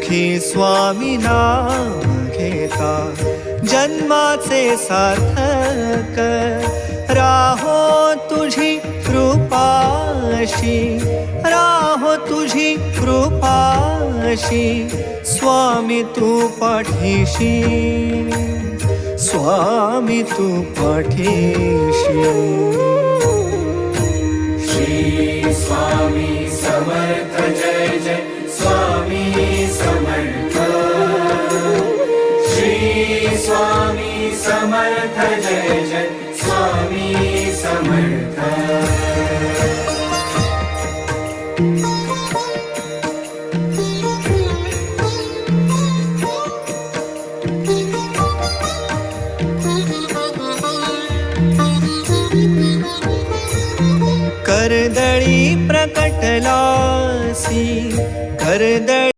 सुखी स्वामी नाम घेता जन्माचे सार्थक राहो तुझी कृपाशी, राहो तुझी कृपाशी स्वामी तू पाठीशी, स्वामी तू पाठीशी. श्री स्वामी समर्थ जय जय स्वामी समर्थ. श्री स्वामी समर्थ जय जय स्वामी समर्थ. कर्दळी प्रकटलासी कर्दळी